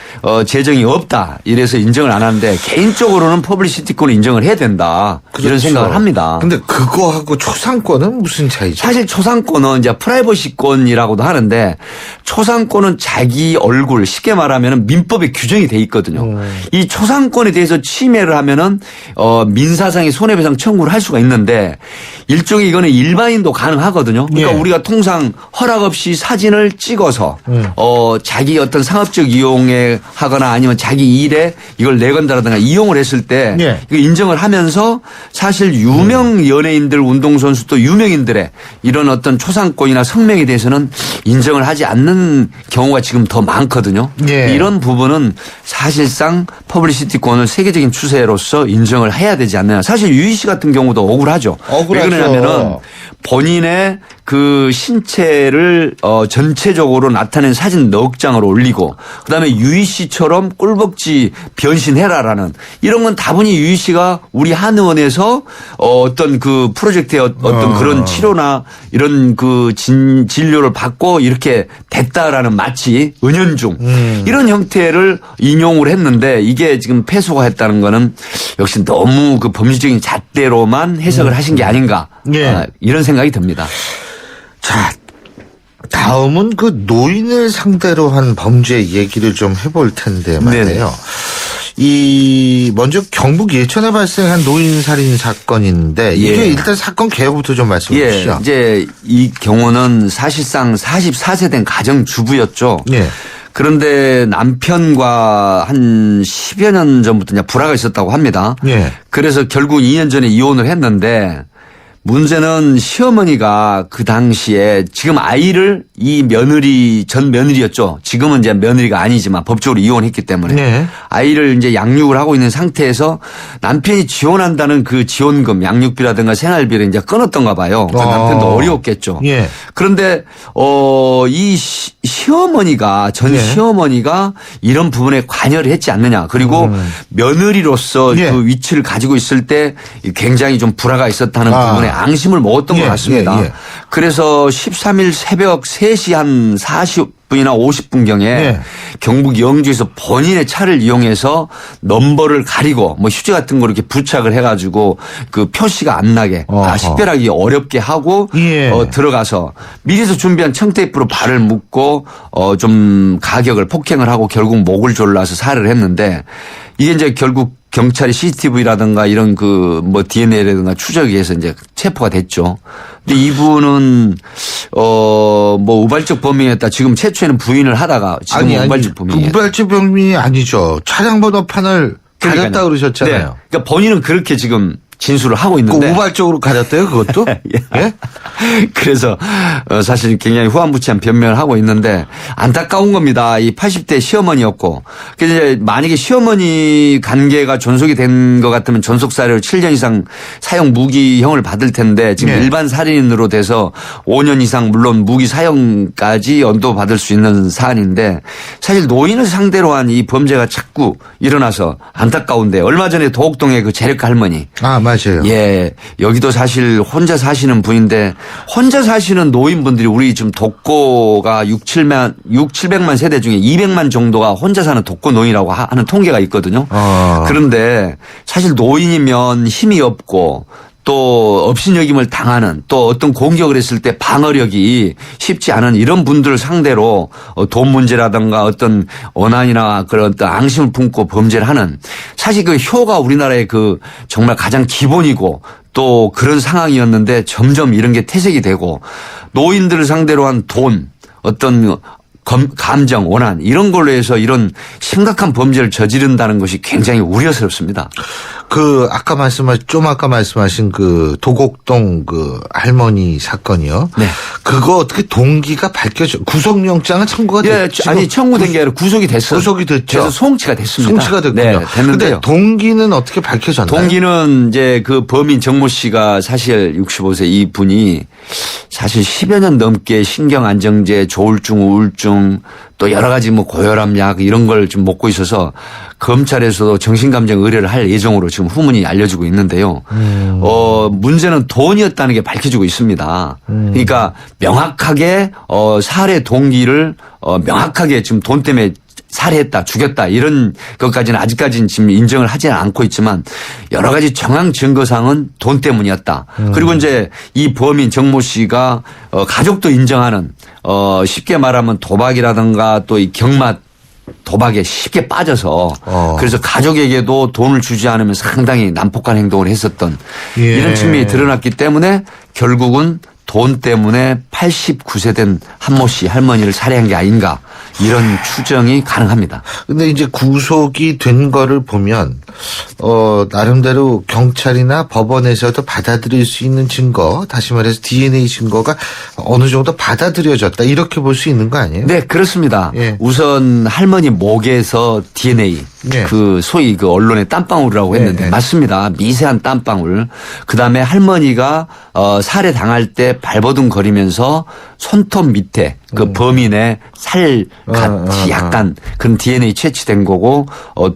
재정이 없다 이래서 인정을 안 하는데 개인적으로는 퍼블리시티권을 인정을 해야 된다. 그렇죠. 이런 생각을 합니다. 근데 그거하고 초상권은 무슨 차이죠? 사실 초상권은 이제 프라이버시권이라고도 하는데 초상권은 자기 얼굴 쉽게 말하면 민법에 규정이 돼 있거든요. 이 초상권에 대해서 침해를 하면은 민사상 손해배상 청구를 할 수가 있는데 일종의 이거는 일반인도 가능하거든요. 그러니까 우리가 통상 허락 없이 사진을 찍어서 자기 어떤 상업적 이용에 하거나 아니면 자기 일에 이걸 내건다라든가 이용을 했을 때 이거 인정을 하면서 사실 유명 연예인들 운동선수 또 유명인들의 이런 어떤 초상권이나 성명에 대해서는 인정을 하지 않는 경우가 지금 더 많거든요. 이런 부분은 사실상 퍼블리시티권을 세계적인 추세로서 인정을 해야 되지 않느냐. 사실 유희 씨 같은 경우도 억울하죠. 왜 그러냐면은 본인의 그 신체를 전체적으로 나타낸 사진 넉 장을 올리고 그다음에 유희 씨처럼 꿀벅지 변신해라라는 이런 건 다분히 유희 씨가 우리 한의원에서 어떤 그 프로젝트의 어떤 그런 치료나 이런 그 진료를 받고 이렇게 됐다라는 마치 은연중 이런 형태를 인용을 했는데 이게 지금 패소가 했다는 거는 역시 너무 그 범죄적인 잣대로만 해석을 하신 게 아닌가 이런 생각이 듭니다. 자, 다음은 그 노인을 상대로 한 범죄 얘기를 좀 해볼 텐데 말이에요. 먼저 경북 예천에 발생한 노인 살인 사건인데 이게 일단 사건 개요부터 좀 말씀해 주시죠. 이제 이 경우는 사실상 44세 된 가정주부였죠. 그런데 남편과 한 10여 년 전부터 이제 불화가 있었다고 합니다. 그래서 결국 2년 전에 이혼을 했는데 문제는 시어머니가 그 당시에 지금 아이를 이 며느리 전 며느리였죠. 지금은 이제 며느리가 아니지만 법적으로 이혼했기 때문에 아이를 이제 양육을 하고 있는 상태에서 남편이 지원한다는 그 지원금 양육비라든가 생활비를 이제 끊었던가 봐요. 그 남편도 어려웠겠죠. 그런데 이 시어머니가 전 시어머니가 이런 부분에 관여를 했지 않느냐. 그리고 며느리로서 그 위치를 가지고 있을 때 굉장히 좀 불화가 있었다는 부분에 앙심을 먹었던 것 같습니다. 그래서 13일 새벽 3시 한 40분이나 50분경에 경북 영주에서 본인의 차를 이용해서 넘버를 가리고 뭐 휴지 같은 거 이렇게 부착을 해가지고 그 표시가 안 나게 식별하기 어렵게 하고 들어가서 미리서 준비한 청테이프로 발을 묶고 좀 가격을 폭행을 하고 결국 목을 졸라서 살해를 했는데 이게 이제 결국 경찰이 CCTV라든가 이런 그 뭐 DNA라든가 추적에 의해서 이제 체포가 됐죠. 근데 이분은 뭐 우발적 범행했다. 지금 최초에는 부인을 하다가 지금 우발적 범행이에요. 우발적 범행이 아니죠. 차량 번호판을 가렸다 그러셨잖아요. 네. 그러니까 본인은 그렇게 지금 진술을 하고 있는데. 우발적으로 가렸대요, 그것도? 예? 그래서 사실 굉장히 후한무치한 변명을 하고 있는데 안타까운 겁니다. 이 80대 시어머니였고. 그래서 이제 만약에 시어머니 관계가 존속이 된 것 같으면 존속사료 7년 이상 사형 무기형을 받을 텐데 지금 일반 살인으로 돼서 5년 이상 물론 무기 사형까지 언도받을 수 있는 사안인데 사실 노인을 상대로 한 이 범죄가 자꾸 일어나서 안타까운데 얼마 전에 도곡동의 그 재력가 할머니. 아, 맞아요. 예. 여기도 사실 혼자 사시는 분인데 혼자 사시는 노인분들이 우리 지금 독거가 700만 세대 중에 200만 정도가 혼자 사는 독거 노인이라고 하는 통계가 있거든요. 그런데 사실 노인이면 힘이 없고 또 업신여김을 당하는 또 어떤 공격을 했을 때 방어력이 쉽지 않은 이런 분들을 상대로 돈 문제라든가 어떤 원한이나 그런 어떤 앙심을 품고 범죄를 하는 사실 그 효가 우리나라의 그 정말 가장 기본이고 또 그런 상황이었는데 점점 이런 게 퇴색이 되고 노인들을 상대로 한 돈 어떤 감정, 원한 이런 걸로 해서 이런 심각한 범죄를 저지른다는 것이 굉장히 우려스럽습니다. 아까 말씀하신 그 도곡동 그 할머니 사건이요. 네. 그거 어떻게 동기가 구속영장은 청구가 됐죠? 아니 청구된 게 아니라 구속이 됐어요. 구속이 됐죠. 그래서 송치가 됐습니다. 송치가 됐군요. 네, 됐는데요. 근데 동기는 어떻게 밝혀졌나요? 동기는 이제 그 범인 정모 씨가 사실 65세 이 분이 사실 10여 년 넘게 신경안정제, 조울증, 우울증 또 여러 가지 뭐 고혈압 약 이런 걸 좀 먹고 있어서 검찰에서도 정신감정 의뢰를 할 예정으로 지금 후문이 알려지고 있는데요. 문제는 돈이었다는 게 밝혀지고 있습니다. 그러니까 명확하게 살해 동기를 명확하게 지금 돈 때문에 살해했다, 죽였다 이런 것까지는 아직까지는 지금 인정을 하지는 않고 있지만 여러 가지 정황 증거상은 돈 때문이었다. 그리고 이제 이 범인 정모 씨가 가족도 인정하는 쉽게 말하면 도박이라든가 또 이 경마 도박에 쉽게 빠져서 그래서 가족에게도 돈을 주지 않으면 상당히 난폭한 행동을 했었던 이런 측면이 드러났기 때문에 결국은 돈 때문에 89세 된 한모 씨 할머니를 살해한 게 아닌가 이런 추정이 가능합니다. 근데 이제 구속이 된 거를 보면 나름대로 경찰이나 법원에서도 받아들일 수 있는 증거, 다시 말해서 DNA 증거가 어느 정도 받아들여졌다 이렇게 볼 수 있는 거 아니에요? 네, 그렇습니다. 예. 우선 할머니 목에서 DNA 그 소위 그 언론의 땀방울이라고 했는데 맞습니다. 미세한 땀방울. 그다음에 할머니가 살해 당할 때 발버둥거리면서 손톱 밑에 그 범인의 살 같이 약간 그런 DNA 채취된 거고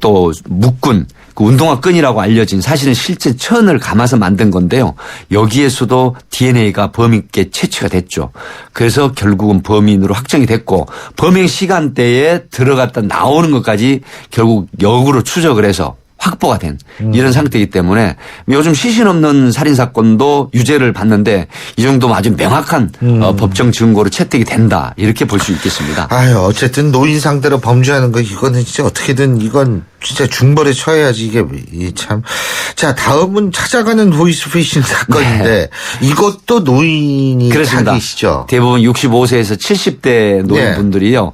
또 묶은 그 운동화 끈이라고 알려진 사실은 실제 천을 감아서 만든 건데요. 여기에서도 DNA가 범인께 채취가 됐죠. 그래서 결국은 범인으로 확정이 됐고 범행 시간대에 들어갔다 나오는 것까지 결국 역으로 추적을 해서 확보가 된 이런 상태이기 때문에 요즘 시신 없는 살인사건도 유죄를 받는데 이 정도면 아주 명확한 법정 증거로 채택이 된다 이렇게 볼 수 있겠습니다. 아유 어쨌든 노인 상대로 범죄하는 거 이거는 진짜 어떻게든 이건 진짜 중벌에 처해야지 이게 참. 자 다음은 찾아가는 보이스피싱 사건인데 이것도 노인이 사기시죠. 대부분 65세에서 70대 노인분들이요.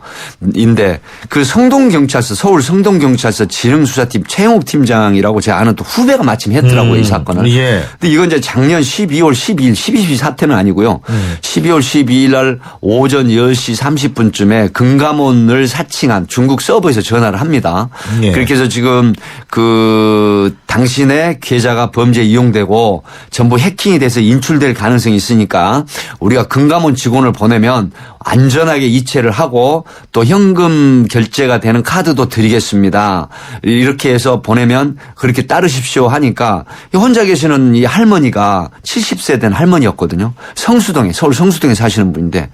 인데 그 성동경찰서 서울 성동경찰서 지능수사팀 최영욱 팀장이라고 제가 아는 또 후배가 마침 했더라고요 이 사건을. 근데 이건 이제 작년 12월 12일 12.12 사태는 아니고요. 12월 12일 날 오전 10시 30분쯤에 금감원을 사칭한 중국 서버에서 전화를 합니다. 그렇게 해서 지금 그 당신의 계좌가 범죄에 이용되고 전부 해킹이 돼서 인출될 가능성이 있으니까 우리가 금감원 직원을 보내면 안전하게 이체를 하고 또 현금 결제가 되는 카드도 드리겠습니다. 이렇게 해서 보내면 그렇게 따르십시오 하니까 혼자 계시는 이 할머니가 70세 된 할머니였거든요. 성수동에 서울 성수동에 사시는 분인데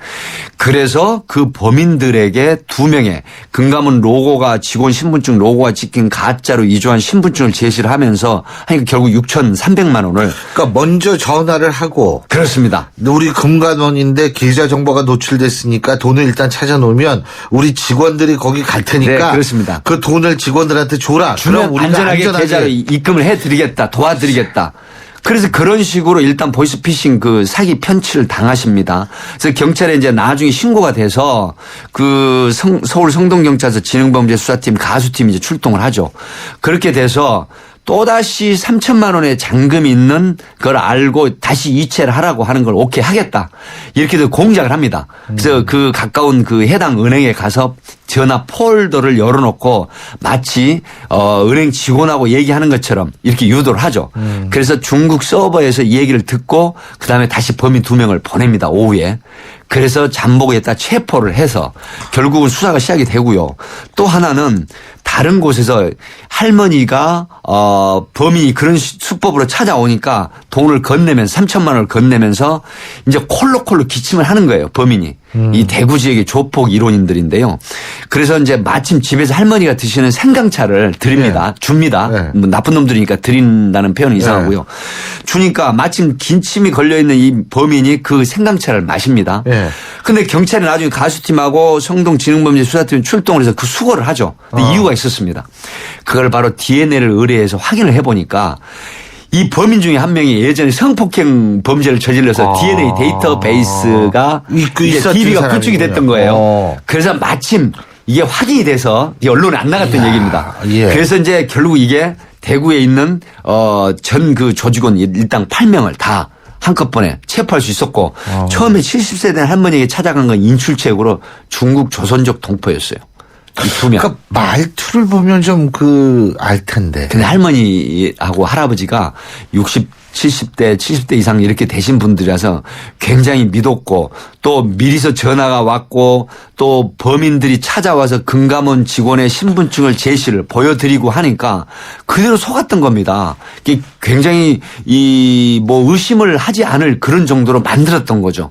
그래서 그 범인들에게 2명의 금감원 로고가 직원 신분증 로고가 찍힌 가짜로 이조한 신분증을 제시를 하면서 하니까 결국 6,300만 원을 그러니까 먼저 전화를 하고 그렇습니다. 우리 금감원인데 계좌 정보가 노출됐으니까 돈을 일단 찾아놓으면 우리 직원들이 거기 갈 테니까 네, 그렇습니다. 그 돈을 직원들한테 줘라. 주면 우리가 안전하게 계좌로 입금을 해드리겠다. 도와드리겠다. 그래서 그런 식으로 일단 보이스피싱 그 사기 편취를 당하십니다. 그래서 경찰에 이제 나중에 신고가 돼서 그 서울 성동경찰서 지능범죄수사팀 가수팀이 이제 출동을 하죠. 그렇게 돼서 또다시 3천만 원의 잔금이 있는 걸 알고 다시 이체를 하라고 하는 걸 오케이 하겠다. 이렇게 공작을 합니다. 그래서 그 가까운 그 해당 은행에 가서 전화 폴더를 열어놓고 마치 은행 직원하고 얘기하는 것처럼 이렇게 유도를 하죠. 그래서 중국 서버에서 이 얘기를 듣고 그다음에 다시 범인 2명을 보냅니다. 오후에. 그래서 잠복에다 체포를 해서 결국은 수사가 시작이 되고요. 또 하나는 다른 곳에서 할머니가 범인이 그런 수법으로 찾아오니까 돈을 건네면서 3천만 원을 건네면서 이제 콜로 기침을 하는 거예요. 범인이. 이 대구 지역의 조폭 이론인들인데요. 그래서 이제 마침 집에서 할머니가 드시는 생강차를 드립니다. 줍니다. 뭐 나쁜 놈들이니까 드린다는 표현은 이상하고요. 주니까 마침 긴침이 걸려있는 이 범인이 그 생강차를 마십니다. 근데 경찰이 나중에 가수팀하고 성동지능범죄수사팀이 출동을 해서 그 수거를 하죠. 근데 이유가 있었습니다. 그걸 바로 DNA를 의뢰해서 확인을 해보니까 이 범인 중에 한 명이 예전에 성폭행 범죄를 저질러서 DNA 데이터베이스가 이제 DB가 구축이 됐던 거예요. 그래서 마침 이게 확인이 돼서 언론에 안 나갔던 얘기입니다. 그래서 이제 결국 이게 대구에 있는 전 그 조직원 일당 8명을 다 한꺼번에 체포할 수 있었고 처음에 70세 된 할머니에게 찾아간 건 인출책으로 중국 조선족 동포였어요. 이 2명. 그러니까 말투를 보면 좀 알 텐데. 근데 할머니하고 할아버지가 60, 70대 이상 이렇게 되신 분들이라서 굉장히 믿었고 또 미리서 전화가 왔고 또 범인들이 찾아와서 금감원 직원의 신분증을 제시를 보여드리고 하니까 그대로 속았던 겁니다. 굉장히 뭐 의심을 하지 않을 그런 정도로 만들었던 거죠.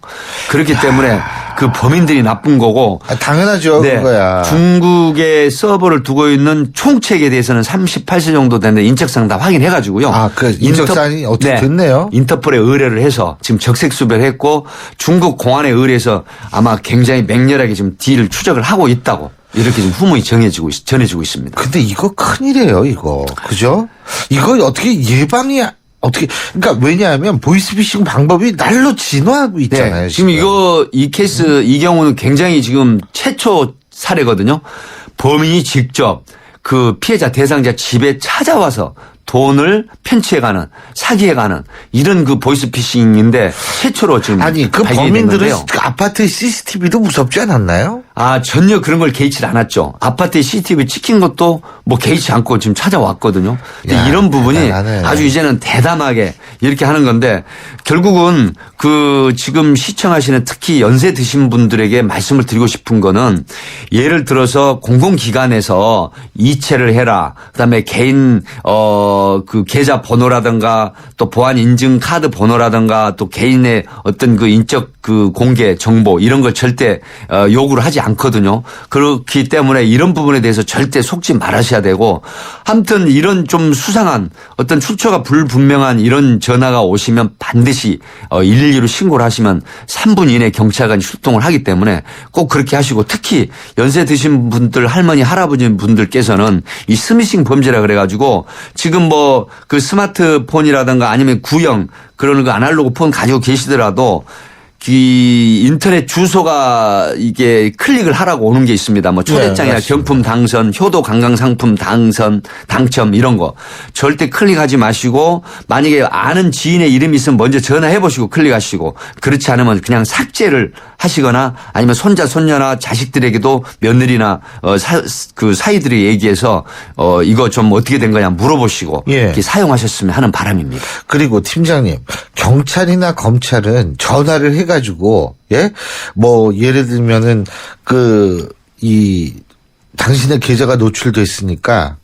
그렇기 때문에 그 범인들이 나쁜 거고. 당연하죠. 네. 그거야. 중국의 서버를 두고 있는 총책에 대해서는 38세 정도 되는데 인적사항 다 확인해 가지고요. 그 인적사항이 어떻게 됐네요. 인터폴에 의뢰를 해서 지금 적색수배했고 중국 공안에 의뢰해서 아마 굉장히 맹렬하게 지금 딜을 추적을 하고 있다고 이렇게 지금 후문이 전해지고 있습니다. 근데 이거 큰일이에요, 이거. 그죠? 이거 어떻게 그러니까 왜냐하면 보이스피싱 방법이 날로 진화하고 있잖아요. 네. 지금 이 케이스 이 경우는 굉장히 지금 최초 사례거든요. 범인이 직접 그 피해자 대상자 집에 찾아와서 돈을 편취해가는 사기해가는 이런 그 보이스피싱인데 최초로 지금 그 범인들은 그 아파트 CCTV도 무섭지 않았나요? 전혀 그런 걸 개의치를 않았죠. 아파트에 CCTV 찍힌 것도 뭐 개의치 않고 지금 찾아왔거든요. 근데 이런 부분이 대단하네. 아주 이제는 대담하게 이렇게 하는 건데 결국은 그 지금 시청하시는 특히 연세 드신 분들에게 말씀을 드리고 싶은 거는 예를 들어서 공공기관에서 이체를 해라. 그다음에 개인 그 계좌 번호라든가 또 보안 인증 카드 번호라든가 또 개인의 어떤 그 인적 그 공개 정보 이런 걸 절대 요구를 하지 않거든요. 그렇기 때문에 이런 부분에 대해서 절대 속지 말아셔야 되고 아무튼 이런 좀 수상한 어떤 출처가 불분명한 이런 전화가 오시면 반드시 112로 신고를 하시면 3분 이내 경찰관이 출동을 하기 때문에 꼭 그렇게 하시고 특히 연세 드신 분들 할머니 할아버지 분들께서는 이 스미싱 범죄라 그래가지고 지금 뭐 그 스마트폰이라든가 아니면 구형 그런 거 아날로그 폰 가지고 계시더라도 이 인터넷 주소가 이게 클릭을 하라고 오는 게 있습니다. 뭐 초대장이나 경품 당선, 효도 관광 상품 당첨 이런 거 절대 클릭하지 마시고 만약에 아는 지인의 이름이 있으면 먼저 전화해 보시고 클릭하시고 그렇지 않으면 그냥 삭제를 하시거나 아니면 손자 손녀나 자식들에게도 며느리나 그 사이들이 얘기해서 이거 좀 어떻게 된 거냐 물어보시고 이렇게 사용하셨으면 하는 바람입니다. 그리고 팀장님 경찰이나 검찰은 전화를 해가지고 뭐 예를 들면은 당신의 계좌가 노출됐으니까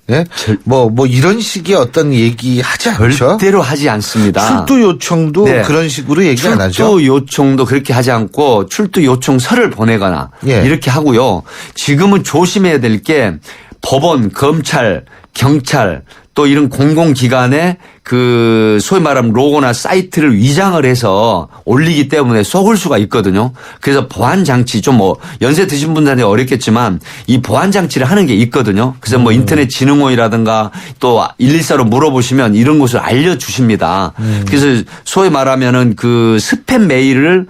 뭐 이런 식의 어떤 얘기 하지 않죠? 절대로 하지 않습니다. 출두 요청도 그런 식으로 얘기 안 하죠? 출두 요청도 그렇게 하지 않고 출두 요청서를 보내거나 이렇게 하고요. 지금은 조심해야 될 게 법원, 검찰, 경찰 또 이런 공공기관에 그 소위 말하면 로고나 사이트를 위장을 해서 올리기 때문에 속을 수가 있거든요. 그래서 보안 장치 좀 뭐 연세 드신 분들한테 어렵겠지만 이 보안 장치를 하는 게 있거든요. 그래서 뭐 인터넷 진흥원이라든가 또 114로 물어보시면 이런 것을 알려주십니다. 그래서 소위 말하면은 그 스팸 메일을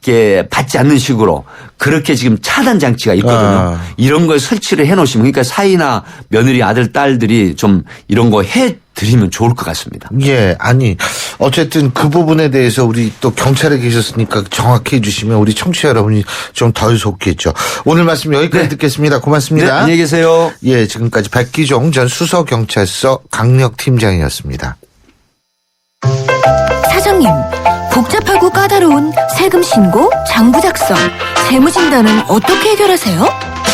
이렇게 받지 않는 식으로 그렇게 지금 차단 장치가 있거든요. 이런 걸 설치를 해 놓으시면 그러니까 사이나 며느리 아들 딸들이 좀 이런 거 해 드리면 좋을 것 같습니다. 예, 아니 어쨌든 그 부분에 대해서 우리 또 경찰에 계셨으니까 정확히 해주시면 우리 청취자 여러분이 좀 덜 속겠죠. 오늘 말씀 여기까지 듣겠습니다. 고맙습니다. 네, 안녕히 계세요. 예, 지금까지 백기종 전 수서경찰서 강력팀장이었습니다. 사장님, 복잡하고 까다로운 세금 신고, 장부 작성, 세무 진단은 어떻게 해결하세요?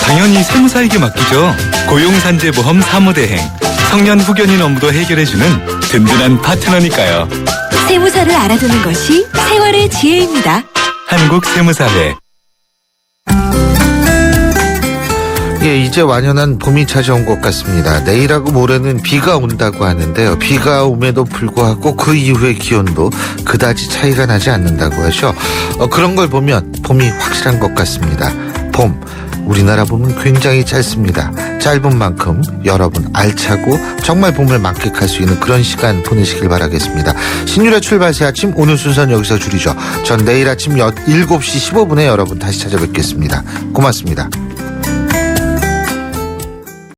당연히 세무사에게 맡기죠. 고용산재보험 사무대행. 청년 후견인 업무도 해결해주는 든든한 파트너니까요. 세무사를 알아두는 것이 생활의 지혜입니다. 한국세무사회. 예, 이제 완연한 봄이 찾아온 것 같습니다. 내일하고 모레는 비가 온다고 하는데요. 비가 옴에도 불구하고 그 이후의 기온도 그다지 차이가 나지 않는다고 하죠. 그런 걸 보면 봄이 확실한 것 같습니다. 봄, 우리나라 봄은 굉장히 짧습니다. 짧은 만큼 여러분 알차고 정말 봄을 만끽할 수 있는 그런 시간 보내시길 바라겠습니다. 신율의 출발새 아침 오늘 순서는 여기서 줄이죠. 전 내일 아침 7시 15분에 여러분 다시 찾아뵙겠습니다. 고맙습니다.